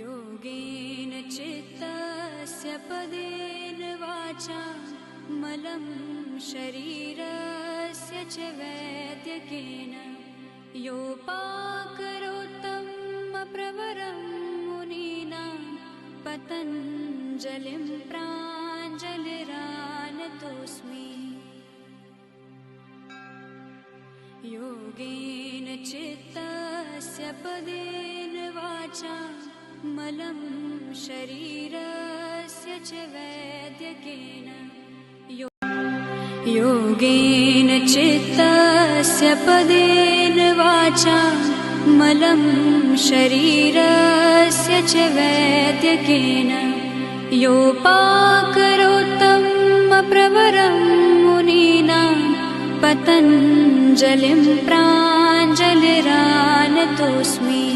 योगेन चित्तस्य पदेन वाचा मलं शरीरस्य च वैद्यकेन योपाकरोत्तमप्रवरं मुनीनां पतञ्जलिं प्राञ्जलिरानतोऽस्मि। योगेन चित्तस्य पदेन वाचा मलं शरीरस्य च वैद्यकेन योगेन चित्तस्य पदेन वाचा मलं शरीरस्य च वैद्यकेन योपाकरोत्तमप्रवरं मुनीनां पतञ्जलिं प्राञ्जलिरानतोऽस्मि।